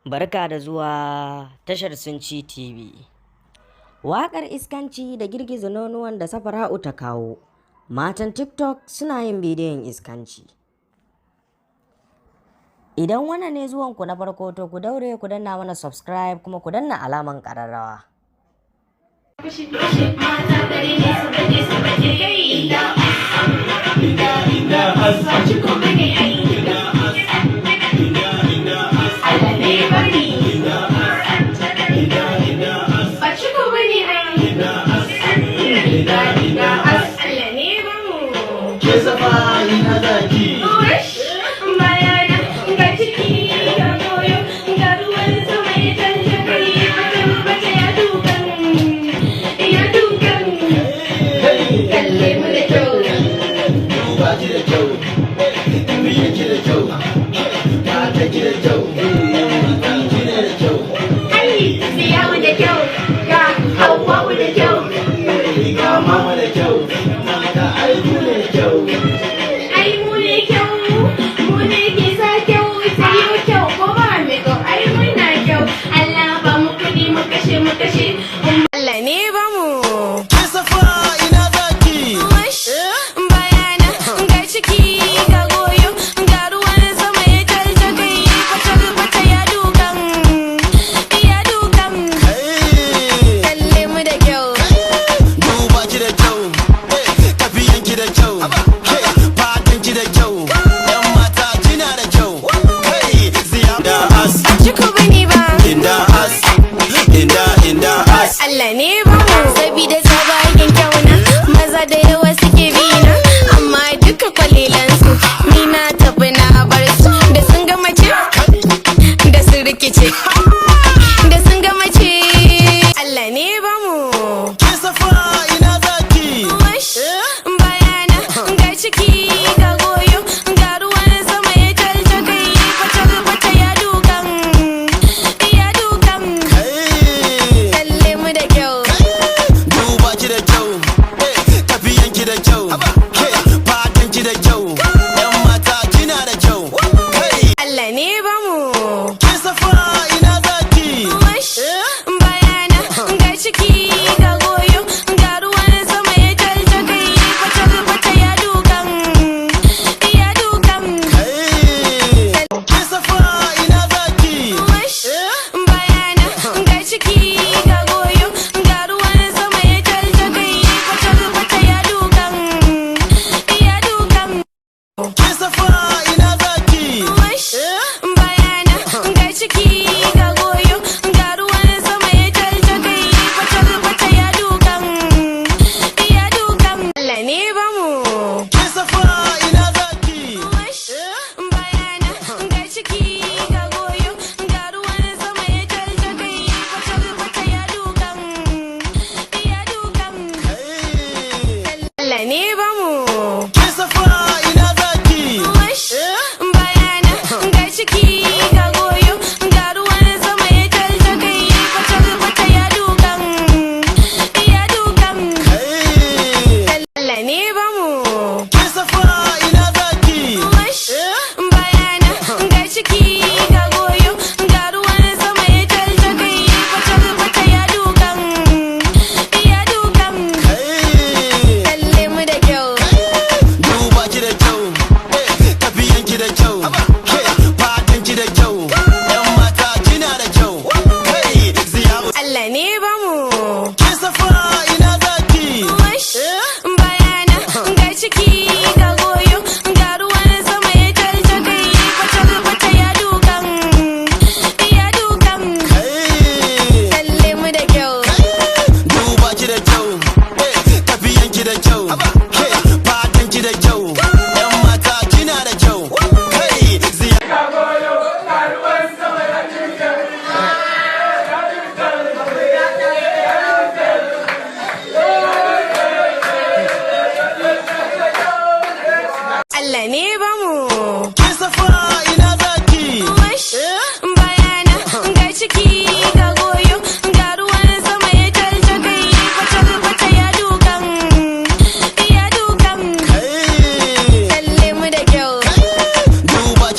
Barka da zuwa tashar Sunci TV. Wakar Iskanci da Girgiza Nonuwan da Safara'u ta kawo. Matan TikTok suna yin bidiyon iskanci. Idan wannan ne zuwanku na farko to ku daure ku danna mana subscribe kuma ku danna alaman ƙararrawa.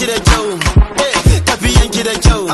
da kyau, tafiyanki da kyau.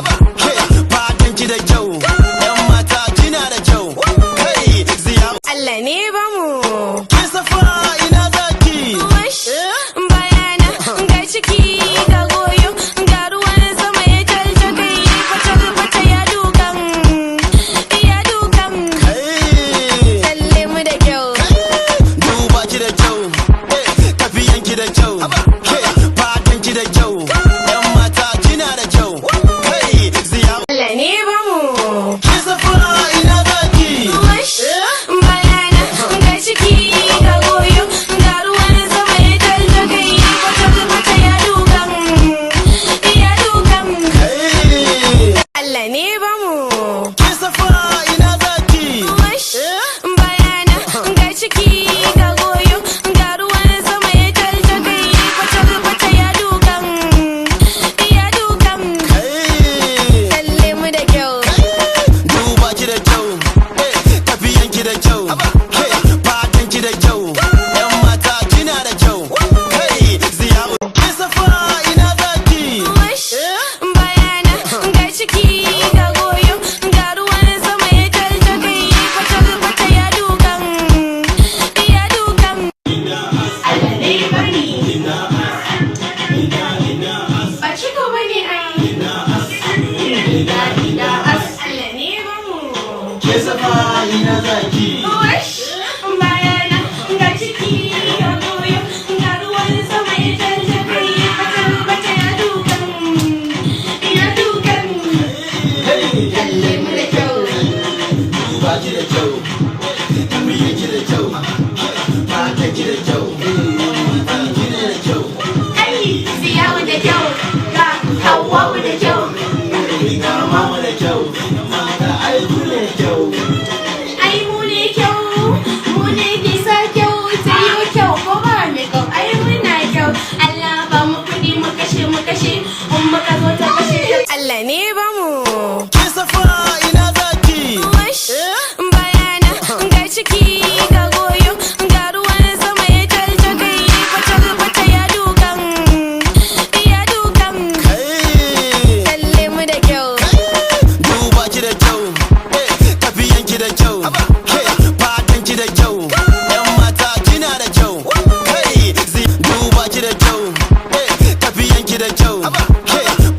ina zaki. Bayana ga ciki ga goyo ga ruwan sama ya jajjabe bata ya dukan kalle mu da kyau Duba ki da kyau, tafiye ki da kyau, fata ki da kyau, ki da kyau. ai siyawu da kyau ga Hawwa'u da kyau Ga mama da kyau, mata aiku da kyau. ai mu ne kyau mu ne kisa kyau sai yau kyau ko ba mai kyau ai muna kyau Allah ba mu kudi mu kashe in muka zo ta kashe Allah ne ba mu Ki Safara ina zaki. bayana ga ciki ga goyo ga ruwan sama ya jaljabe fata ya dukan Hey, kalle mu da kyau duba ki da kyau, tafiyan ki da kyau, fatan ki da kyau, yan mata kina da kyau. Hey, duba ki da kyau, tafiyan ki da kyau,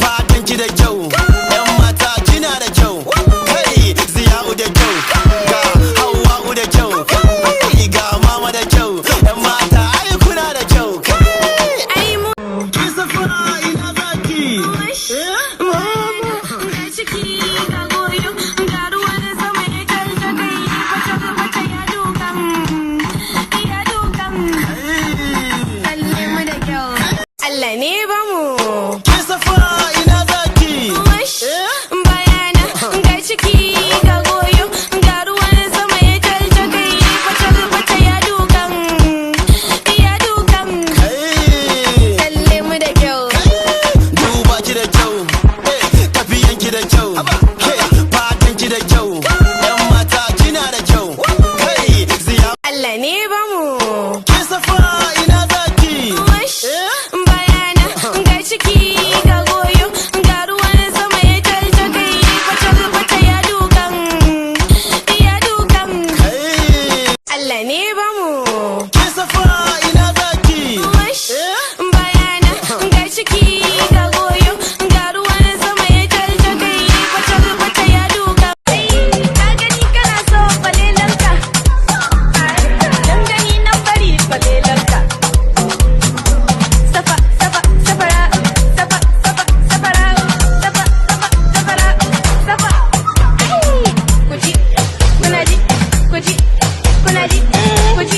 fatan ki da kyau, yan mata kina da kyau. Hey, Ziya'u da kyau, ga Hawwa'u da kyau, hey, ga mama da kyau, yan mata ai kuna da kyau. ai mu Ki Safara ina zaki. mama ga ciki